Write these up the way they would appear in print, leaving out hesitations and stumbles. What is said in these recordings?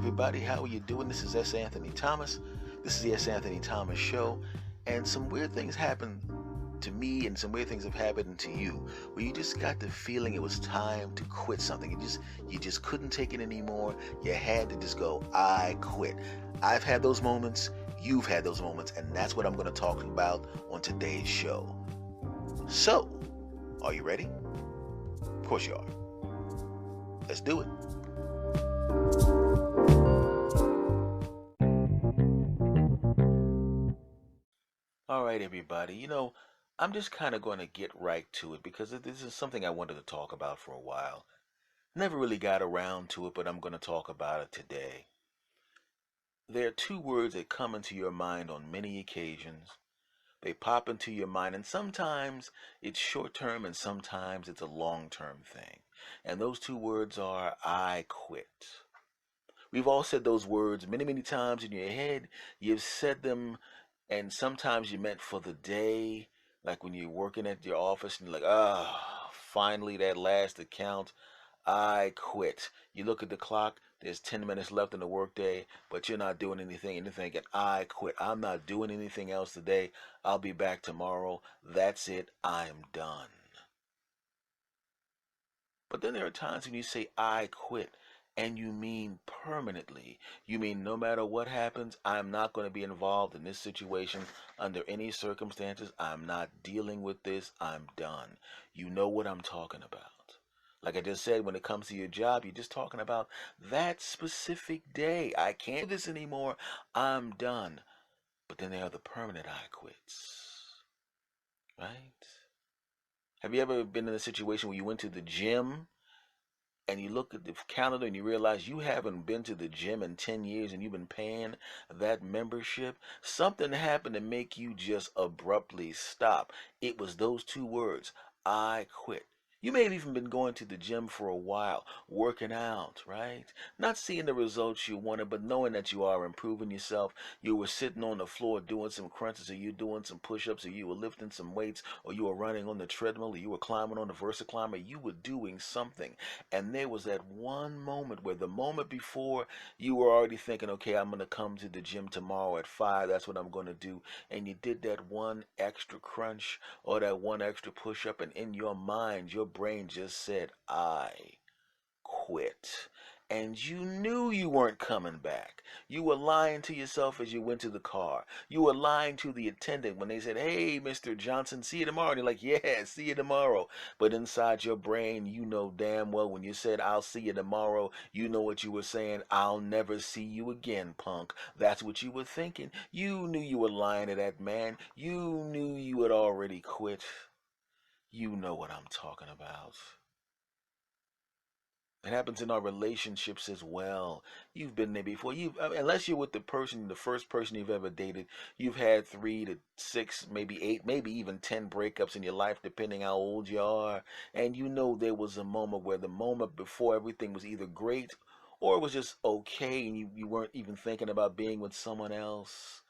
everybody. How are you doing? This is S. Anthony Thomas. This is the S. Anthony Thomas Show. And some weird things happen to me, and some weird things have happened to you, where you just got the feeling it was time to quit something. You just couldn't take it anymore. You had to just go, I quit. I've had those moments. You've had those moments, and that's what I'm going to talk about on today's show. So, are you ready? Of course you are. Let's do it. All right, everybody. I'm just kind of going to get right to it because this is something I wanted to talk about for a while. Never really got around to it, but I'm going to talk about it today. There are two words that come into your mind on many occasions. They pop into your mind, and sometimes it's short term and sometimes it's a long term thing. And those two words are I quit. We've all said those words many, many times in your head. You've said them, and sometimes you meant for the day, like when you're working at your office and you're like, finally that last account, I quit. You look at the clock, there's 10 minutes left in the workday, but you're not doing anything, and you're thinking, I quit. I'm not doing anything else today. I'll be back tomorrow. That's it. I'm done. But then there are times when you say, I quit, and you mean permanently. You mean no matter what happens, I'm not going to be involved in this situation under any circumstances. I'm not dealing with this. I'm done. You know what I'm talking about. Like I just said, when it comes to your job, you're just talking about that specific day. I can't do this anymore. I'm done. But then there are the permanent I quits, right? Have you ever been in a situation where you went to the gym and you look at the calendar and you realize you haven't been to the gym in 10 years and you've been paying that membership? Something happened to make you just abruptly stop. It was those two words, I quit. You may have even been going to the gym for a while, working out, right? Not seeing the results you wanted, but knowing that you are improving yourself. You were sitting on the floor doing some crunches, or you doing some push-ups, or you were lifting some weights, or you were running on the treadmill, or you were climbing on the VersaClimber. You were doing something. And there was that one moment where the moment before you were already thinking, okay, I'm going to come to the gym tomorrow at 5. That's what I'm going to do. And you did that one extra crunch or that one extra push up, and in your mind, your brain just said, I quit. And you knew you weren't coming back. You were lying to yourself as you went to the car. You were lying to the attendant when they said, hey, Mr. Johnson, see you tomorrow. And you're like, yeah, see you tomorrow. But inside your brain, you know damn well when you said, I'll see you tomorrow, you know what you were saying, I'll never see you again, punk. That's what you were thinking. You knew you were lying to that man. You knew you had already quit. You know what I'm talking about. It happens in our relationships as well. You've been there before. Unless you're with the first person you've ever dated, you've had 3 to 6, maybe 8, maybe even 10 breakups in your life, depending how old you are. And you know there was a moment where the moment before everything was either great or it was just okay, and you weren't even thinking about being with someone else.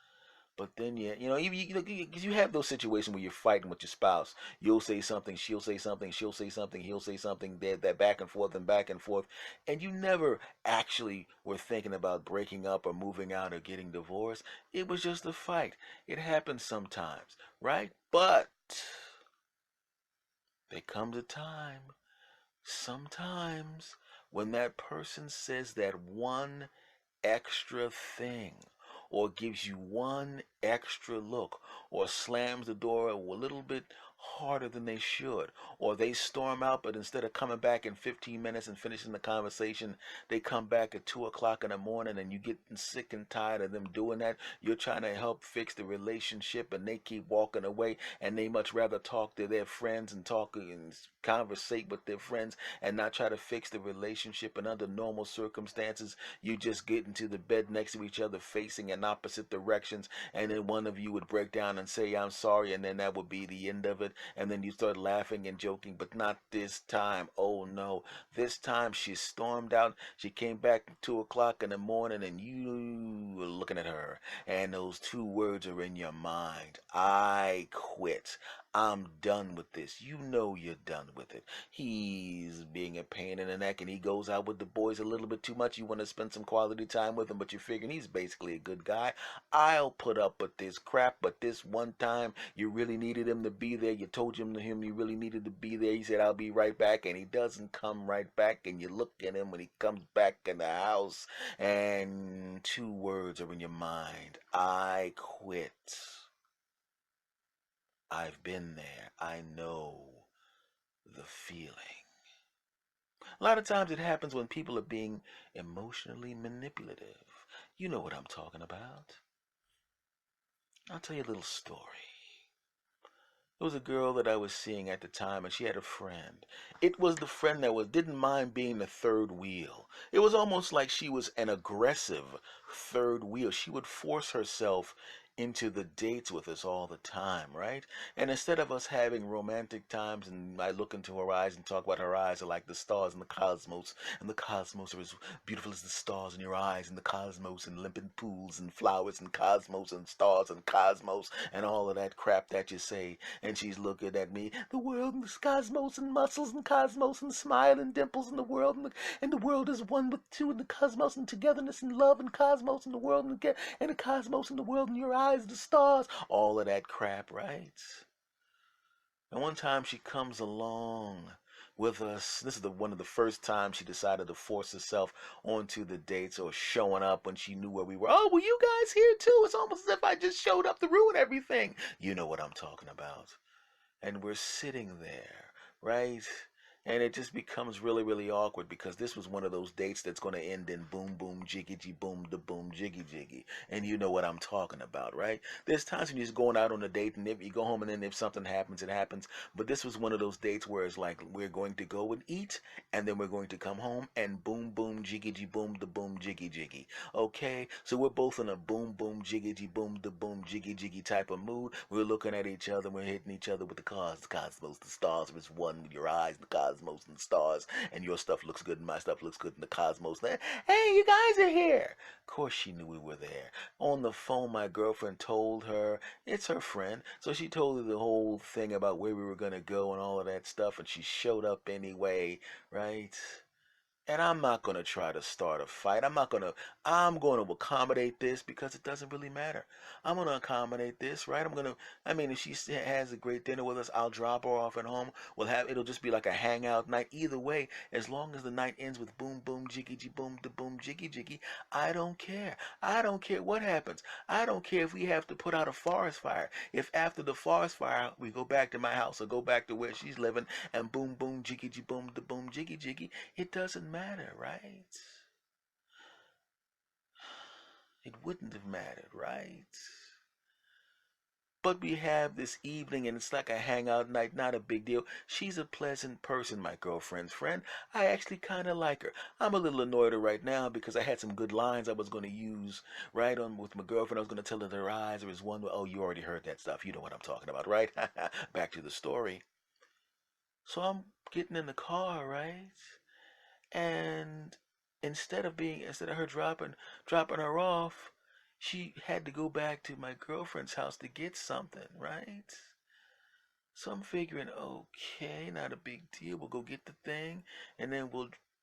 But then, yeah, you have those situations where you're fighting with your spouse. You'll say something, she'll say something, she'll say something, he'll say something, that back and forth. And you never actually were thinking about breaking up or moving out or getting divorced. It was just a fight. It happens sometimes, right? But there comes a time, sometimes, when that person says that one extra thing, or gives you one extra look, or slams the door a little bit harder than they should, or they storm out, but instead of coming back in 15 minutes and finishing the conversation, they come back at 2 o'clock in the morning, and you get sick and tired of them doing that. You're trying to help fix the relationship, and they keep walking away, and they much rather talk to their friends and talk and conversate with their friends and not try to fix the relationship. And under normal circumstances, you just get into the bed next to each other facing in opposite directions, and then one of you would break down and say, I'm sorry, and then that would be the end of it. And then you start laughing and joking, but not this time. Oh no, this time she stormed out. She came back at 2 o'clock in the morning, and you were looking at her, and those two words are in your mind. I quit. I'm done with this. You know you're done with it. He's being a pain in the neck and he goes out with the boys a little bit too much. You want to spend some quality time with him, but you're figuring he's basically a good guy. I'll put up with this crap, but this one time you really needed him to be there. You told him you really needed to be there. He said, I'll be right back, and he doesn't come right back, and you look at him when he comes back in the house, and two words are in your mind: I quit. I've been there. I know the feeling. A lot of times it happens when people are being emotionally manipulative. You know what I'm talking about. I'll tell you a little story. There was a girl that I was seeing at the time, and she had a friend. It was the friend that didn't mind being the third wheel. It was almost like she was an aggressive third wheel. She would force herself into the dates with us all the time, right? And instead of us having romantic times, and I look into her eyes and talk about her eyes are like the stars in the cosmos, and the cosmos are as beautiful as the stars in your eyes, and the cosmos, and limpid pools and flowers and cosmos and stars and cosmos and all of that crap that you say. And she's looking at me, the world and the cosmos and muscles and cosmos and smile and dimples in the world, and the world is one with two in the cosmos and togetherness and love and cosmos and the world and the cosmos and the world in your eyes, the stars, all of that crap, right? And one time she comes along with us. This is one of the first times she decided to force herself onto the dates or showing up when she knew where we were. Oh, were you guys here too? It's almost as if I just showed up to ruin everything. You know what I'm talking about. And we're sitting there, right? And it just becomes really, really awkward because this was one of those dates that's going to end in boom, boom, jiggy, boom, da boom, jiggy, jiggy. And you know what I'm talking about, right? There's times when you're just going out on a date and if you go home and then if something happens, it happens. But this was one of those dates where it's like we're going to go and eat and then we're going to come home and boom, boom, jiggy, boom, da boom, jiggy, jiggy. Okay? So we're both in a boom, boom, jiggy, boom, da boom, jiggy, jiggy type of mood. We're looking at each other. We're hitting each other with the cosmos, the stars. It's one with your eyes, the cosmos and the stars, and your stuff looks good and my stuff looks good in the cosmos. Hey, you guys are here. Of course she knew we were there. On the phone, my girlfriend told her, it's her friend, so she told her the whole thing about where we were going to go and all of that stuff, and she showed up anyway, right? And I'm not going to try to start a fight. I'm going to accommodate this because it doesn't really matter. I'm going to accommodate this, right? If she has a great dinner with us, I'll drop her off at home. It'll just be like a hangout night. Either way, as long as the night ends with boom, boom, jiggy, boom, da boom, jiggy, jiggy, I don't care. I don't care what happens. I don't care if we have to put out a forest fire. If after the forest fire, we go back to my house or go back to where she's living and boom, boom, jiggy, boom, da boom, jiggy, jiggy, it doesn't matter, right? It wouldn't have mattered, right? But we have this evening and it's like a hangout night, not a big deal. She's a pleasant person, my girlfriend's friend. I actually kind of like her. I'm a little annoyed at her right now because I had some good lines I was going to use right on with my girlfriend. I was going to tell her that her eyes was one. Oh, you already heard that stuff. You know what I'm talking about, right? Back to the story. So I'm getting in the car, right? And instead of her dropping her off, she had to go back to my girlfriend's house to get something, right? So I'm figuring, okay, not a big deal. We'll go get the thing, and then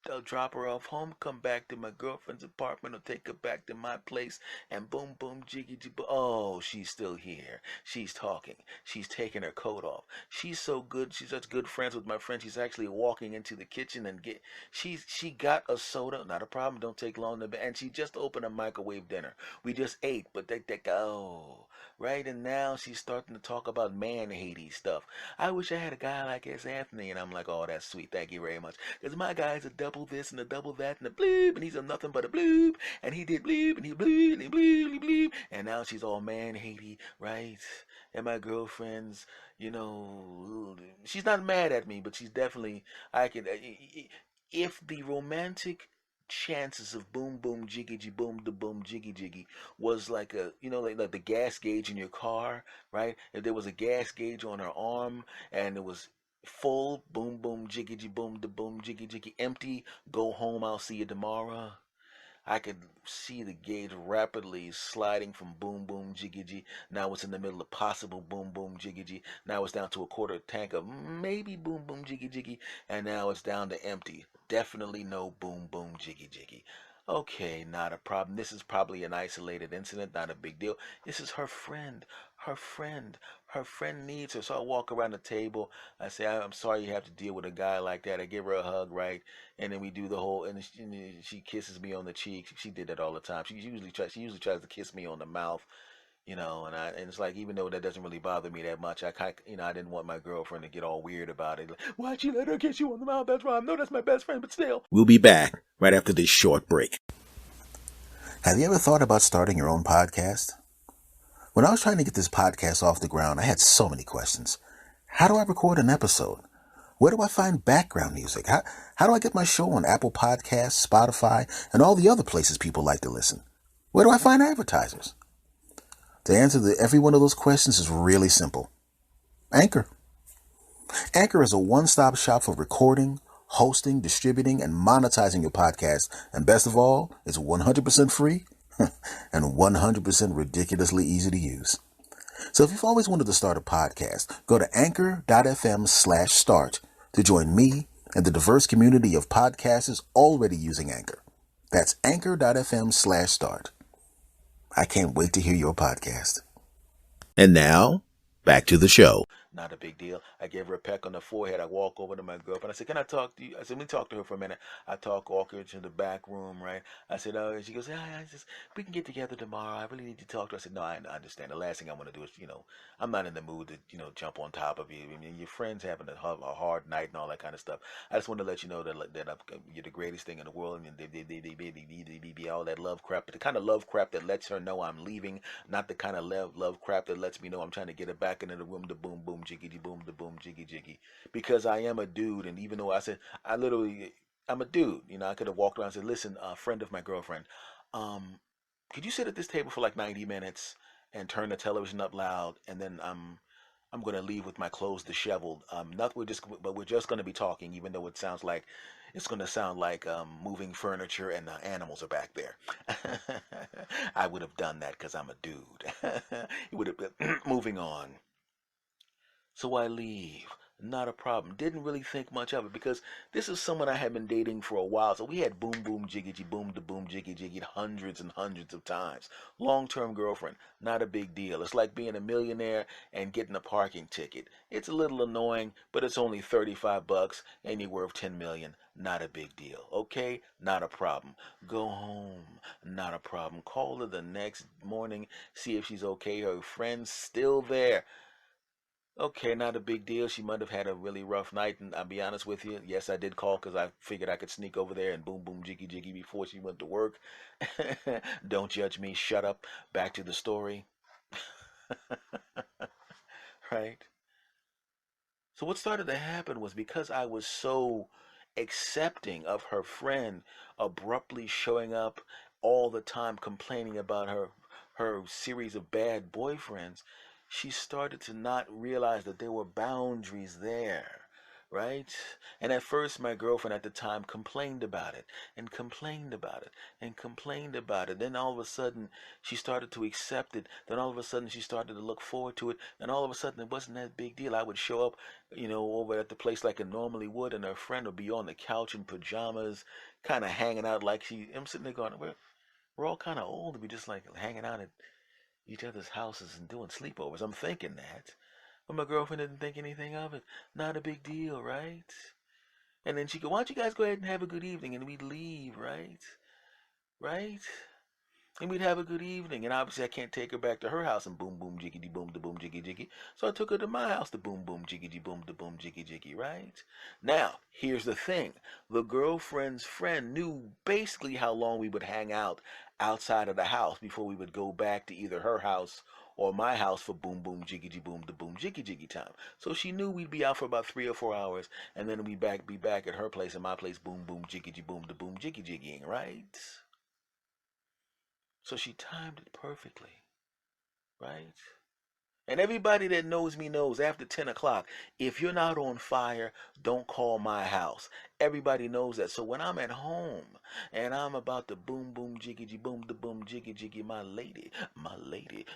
I'll drop her off home, come back to my girlfriend's apartment, or take her back to my place, and boom, boom, jiggy, jiggy. Oh, she's still here. She's talking. She's taking her coat off. She's so good. She's such good friends with my friend. She's actually walking into the kitchen and she got a soda. Not a problem. Don't take long to. And she just opened a microwave dinner. We just ate, but oh, right. And now she's starting to talk about man-hating stuff. I wish I had a guy like S. Anthony, and I'm like, oh, that's sweet. Thank you very much. Because my guy's a double this and a double that and a bleep, and he's a nothing but a bleep, and he did bleep, and he bleep, and he bleep, and he bleep, and now she's all man-hating, right? And my girlfriend's, she's not mad at me, but she's definitely, if the romantic chances of boom boom jiggy boom da boom jiggy jiggy was like like the gas gauge in your car, right? If there was a gas gauge on her arm and it was full, boom boom jiggy boom da boom jiggy jiggy, empty, go home, I'll see you tomorrow. I could see the gauge rapidly sliding from boom boom jiggy jiggy. Now it's in the middle of possible boom boom jiggy jiggy. Now it's down to a quarter tank of maybe boom boom jiggy jiggy, and now it's down to empty. Definitely no boom boom jiggy jiggy. Okay, not a problem. This is probably an isolated incident, not a big deal. This is her friend. Her friend. Her friend needs her. So I walk around the table. I say, I'm sorry you have to deal with a guy like that. I give her a hug, right? And then we do the whole, and she kisses me on the cheek. She did that all the time. She usually tries to kiss me on the mouth, and it's like, even though that doesn't really bother me that much, I didn't want my girlfriend to get all weird about it. Like, why'd you let her kiss you on the mouth? That's right. No, that's my best friend, but still. We'll be back right after this short break. Have you ever thought about starting your own podcast? When I was trying to get this podcast off the ground, I had so many questions. How do I record an episode? Where do I find background music? How do I get my show on Apple Podcasts, Spotify, and all the other places people like to listen? Where do I find advertisers? The answer to every one of those questions is really simple. Anchor. Anchor is a one-stop shop for recording, hosting, distributing, and monetizing your podcast. And best of all, it's 100% free and 100% ridiculously easy to use. So if you've always wanted to start a podcast, go to anchor.fm/start to join me and the diverse community of podcasters already using Anchor. That's anchor.fm/start. I can't wait to hear your podcast. And now, back to the show. Not a big deal. I give her a peck on the forehead. I walk over to my girlfriend. I said, "Can I talk to you?" I said, "Let me talk to her for a minute." I walk her to the back room, right? I said, "Oh," and she goes, "Yeah, we can get together tomorrow. I really need to talk to her." I said, "No, I understand. The last thing I want to do is, I'm not in the mood to, jump on top of you. I mean, your friend's having a hard night and all that kind of stuff. I just want to let you know that you're the greatest thing in the world, and all that love crap, but the kind of love crap that lets her know I'm leaving, not the kind of love crap that lets me know I'm trying to get her back into the room to boom boom jiggy boom the boom jiggy jiggy, because I am a dude, and even though I'm a dude, I could have walked around and said, "Listen, a friend of my girlfriend, um, could you sit at this table for like 90 minutes and turn the television up loud, and then I'm gonna leave with my clothes disheveled. Not we're just gonna be talking, even though it's gonna sound like moving furniture and the animals are back there." I would have done that because I'm a dude. It would have been moving on. So I leave. Not a problem. Didn't really think much of it because this is someone I had been dating for a while. So we had boom boom jiggy boom to boom jiggy jiggy hundreds and hundreds of times. Long term girlfriend. Not a big deal. It's like being a millionaire and getting a parking ticket. It's a little annoying, but it's only $35 and you're worth 10 million. Not a big deal. Okay? Not a problem. Go home. Not a problem. Call her the next morning. See if she's okay. Her friend's still there. Okay, not a big deal. She might have had a really rough night, and I'll be honest with you. Yes, I did call because I figured I could sneak over there and boom, boom, jiggy, jiggy before she went to work. Don't judge me. Shut up. Back to the story. Right? So what started to happen was because I was so accepting of her friend abruptly showing up all the time complaining about her series of bad boyfriends, she started to not realize that there were boundaries there, right? And at first my girlfriend at the time complained about it and complained about it and complained about it. Then all of a sudden she started to accept it. Then all of a sudden she started to look forward to it. And all of a sudden it wasn't that big deal. I would show up, over at the place like I normally would, and her friend would be on the couch in pajamas, kind of hanging out like I'm sitting there going, we're all kind of old to be just like hanging out at each other's houses and doing sleepovers. I'm thinking that. But my girlfriend didn't think anything of it. Not a big deal, right? And then she go, "Why don't you guys go ahead and have a good evening?" And we'd leave, right? Right? And we'd have a good evening. And obviously, I can't take her back to her house and boom, boom, jiggity, boom, da boom, jiggy, jiggy. So I took her to my house to boom, boom, jiggity, boom, da boom, jiggy, jiggy, right? Now, here's the thing. The girlfriend's friend knew basically how long we would hang out outside of the house before we would go back to either her house or my house for boom, boom, jiggity, boom, da boom, jiggy, jiggy time. So she knew we'd be out for about 3 or 4 hours, and then we'd be back at her place and my place, boom, boom, jiggity, boom, da boom, jiggy, jiggying, right? So she timed it perfectly, right? And everybody that knows me knows after 10 o'clock, if you're not on fire, don't call my house. Everybody knows that. So when I'm at home and I'm about to boom, boom, jiggy, boom, the boom, jiggy, jiggy, my lady,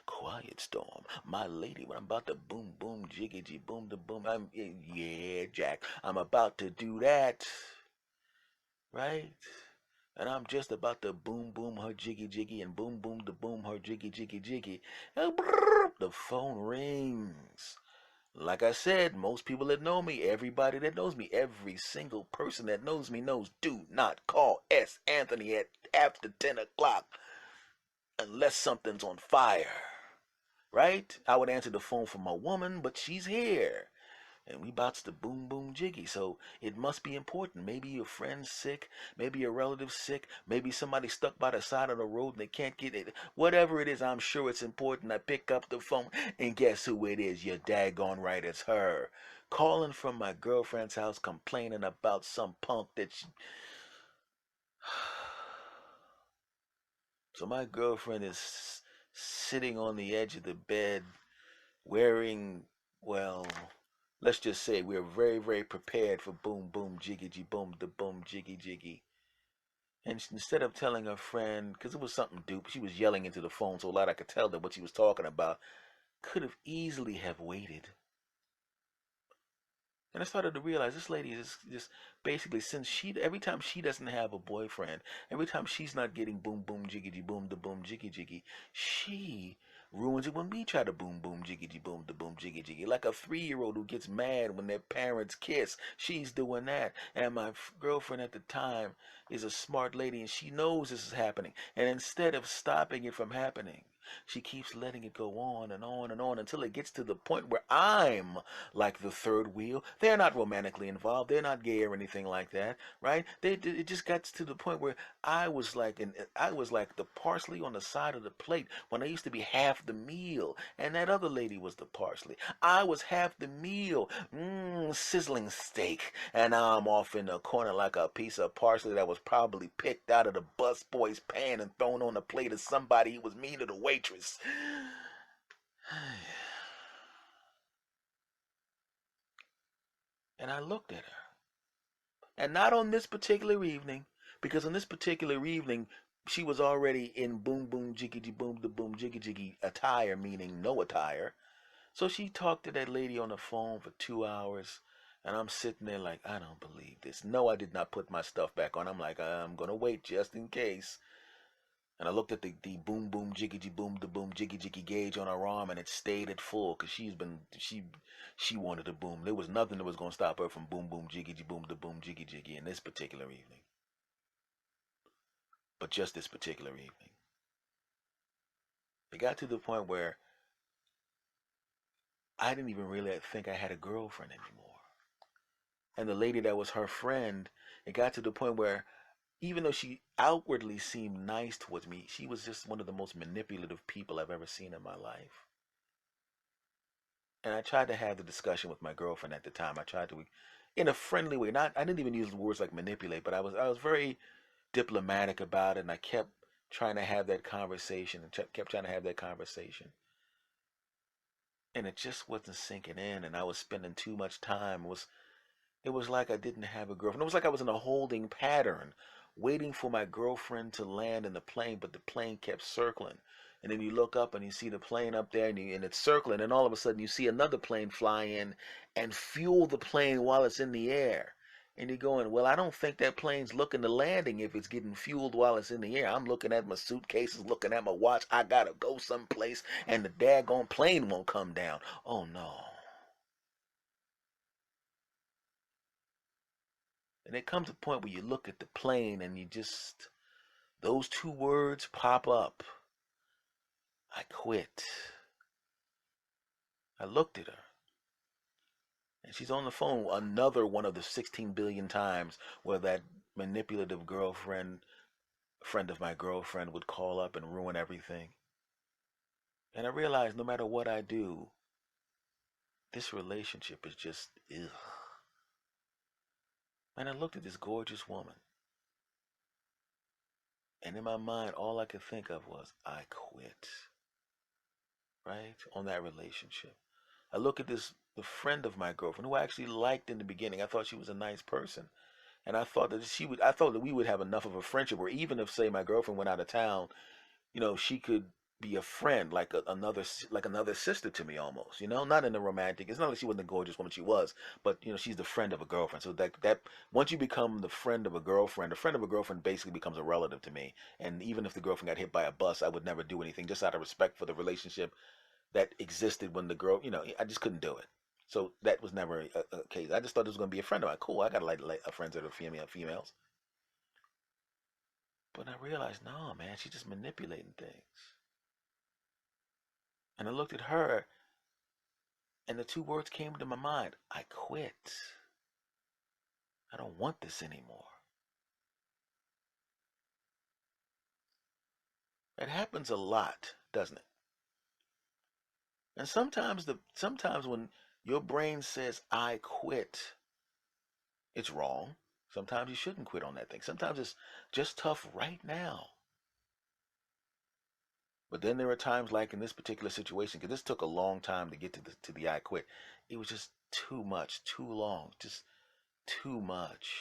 quiet storm, my lady, when I'm about to boom, boom, jiggy, boom, the boom, yeah, Jack, I'm about to do that, right? And I'm just about to boom boom her jiggy jiggy and boom boom the boom her jiggy jiggy jiggy. And the phone rings. Like I said, most people that know me, everybody that knows me, every single person that knows me knows, do not call S. Anthony at after 10 o'clock unless something's on fire. Right? I would answer the phone for my woman, but she's here and we bout to boom boom jiggy. So it must be important. Maybe your friend's sick, maybe your relative's sick, maybe somebody stuck by the side of the road and they can't get it. Whatever it is, I'm sure it's important. I pick up the phone and guess who it is? You're daggone right, it's her. Calling from my girlfriend's house complaining about some punk that she... So my girlfriend is sitting on the edge of the bed wearing, well, let's just say we're very, very prepared for boom, boom, jiggy, boom, the boom, jiggy, jiggy. And instead of telling her friend, because it was something dupe, she was yelling into the phone so loud I could tell that what she was talking about, could have easily have waited. And I started to realize this lady is just basically, since every time she doesn't have a boyfriend, every time she's not getting boom boom jiggity boom the boom jiggy jiggy, she ruins it when we try to boom boom jiggity boom the boom jiggy jiggy. Like a 3-year-old who gets mad when their parents kiss, she's doing that. And my girlfriend at the time is a smart lady and she knows this is happening. And instead of stopping it from happening, she keeps letting it go on and on and on until it gets to the point where I'm like the third wheel. They're not romantically involved. They're not gay or anything like that, right? It just got to the point where I was like the parsley on the side of the plate when I used to be half the meal, and that other lady was the parsley. I was half the meal, sizzling steak, and now I'm off in the corner like a piece of parsley that was probably picked out of the busboy's pan and thrown on a plate of somebody who was mean to the waitress. And I looked at her. And not on this particular evening, because on this particular evening, she was already in boom boom jiggy boom the boom jiggy jiggy attire, meaning no attire. So she talked to that lady on the phone for 2 hours. And I'm sitting there like, I don't believe this. No, I did not put my stuff back on. I'm like, I'm going to wait just in case. And I looked at the boom boom jiggy boom the boom jiggy jiggy gauge on her arm, and it stayed at full because she wanted to boom. There was nothing that was gonna stop her from boom boom jiggy boom the boom jiggy jiggy in this particular evening. But just this particular evening, it got to the point where I didn't even really think I had a girlfriend anymore. And the lady that was her friend, it got to the point where even though she outwardly seemed nice towards me, she was just one of the most manipulative people I've ever seen in my life. And I tried to have the discussion with my girlfriend at the time. I tried to, in a friendly way. Not, I didn't even use words like manipulate, but I was very diplomatic about it, and I kept trying to have that conversation, and kept trying to have that conversation, and it just wasn't sinking in, and I was spending too much time. It was like I didn't have a girlfriend. It was like I was in a holding pattern, waiting for my girlfriend to land in the plane, but the plane kept circling. And then you look up and you see the plane up there, and it's circling, and all of a sudden you see another plane fly in and fuel the plane while it's in the air. And you're going, well, I don't think that plane's looking to landing if it's getting fueled while it's in the air. I'm looking at my suitcases, looking at my watch. I gotta go someplace, and the daggone plane won't come down. Oh no. And it comes a point where you look at the plane and you just, those two words pop up. I quit. I looked at her. And she's on the phone another one of the 16 billion times where that manipulative friend of my girlfriend would call up and ruin everything. And I realized no matter what I do, this relationship is just, ugh. And I looked at this gorgeous woman. And in my mind, all I could think of was, I quit. right, on that relationship. I look at the friend of my girlfriend who I actually liked in the beginning. I thought she was a nice person. And I thought that we would have enough of a friendship where even if, say, my girlfriend went out of town, she could be a friend, like another sister to me almost, not in a romantic. It's not like she wasn't a gorgeous woman, she was, but she's the friend of a girlfriend. So that once you become the friend of a friend of a girlfriend basically becomes a relative to me. And even if the girlfriend got hit by a bus, I would never do anything, just out of respect for the relationship that existed when the girl, I just couldn't do it. So that was never a case. I just thought it was going to be a friend of mine. Cool, I got like friends that are females. But I realized, no, man, she's just manipulating things. And I looked at her, and the two words came to my mind: I quit. I don't want this anymore. It happens a lot, doesn't it? And sometimes when your brain says I quit, it's wrong. Sometimes you shouldn't quit on that thing. Sometimes it's just tough right now. But then there are times, like in this particular situation, because this took a long time to get to the I quit. It was just too much, too long, just too much.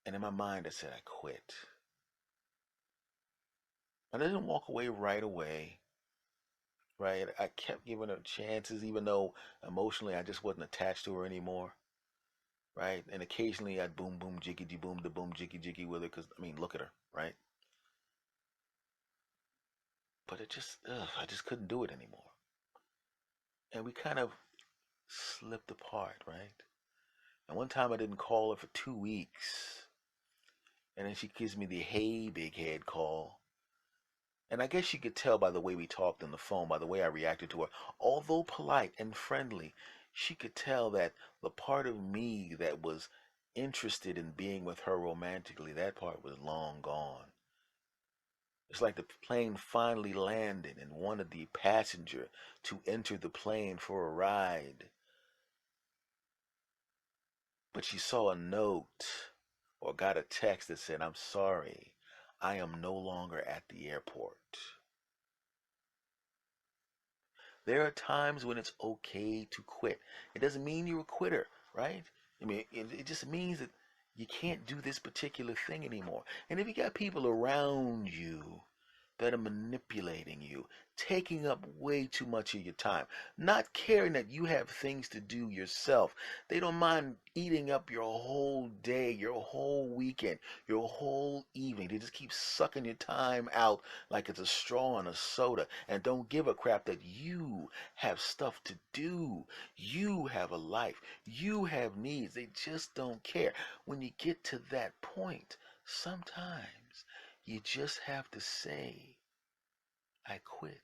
And in my mind, I said, I quit. I didn't walk away right away, right? I kept giving her chances, even though emotionally I just wasn't attached to her anymore, right? And occasionally I'd boom, boom, jiggity, boom, the boom, jiggy, jiggy with her, because, look at her, right? But I just couldn't do it anymore. And we kind of slipped apart, right? And one time I didn't call her for 2 weeks. And then she gives me the hey, big head call. And I guess she could tell by the way we talked on the phone, by the way I reacted to her. Although polite and friendly, she could tell that the part of me that was interested in being with her romantically, that part was long gone. It's like the plane finally landed and wanted the passenger to enter the plane for a ride. But she saw a note or got a text that said, I'm sorry, I am no longer at the airport. There are times when it's okay to quit. It doesn't mean you're a quitter, right? It just means that you can't do this particular thing anymore. And if you got people around you that are manipulating you, taking up way too much of your time, not caring that you have things to do yourself. They don't mind eating up your whole day, your whole weekend, your whole evening. They just keep sucking your time out like it's a straw in a soda, and don't give a crap that you have stuff to do. You have a life. You have needs. They just don't care. When you get to that point, sometimes you just have to say, I quit.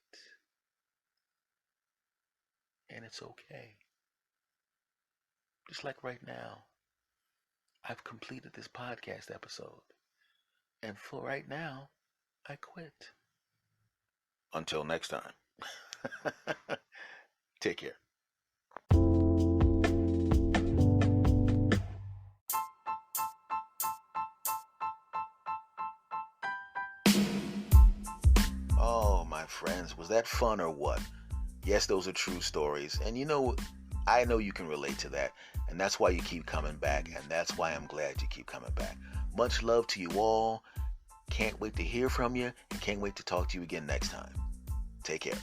And it's okay. Just like right now, I've completed this podcast episode. And for right now, I quit. Until next time. Take care. Oh, my friends, was that fun or what? Yes, those are true stories. And I know you can relate to that. And that's why you keep coming back. And that's why I'm glad you keep coming back. Much love to you all. Can't wait to hear from you. And can't wait to talk to you again next time. Take care.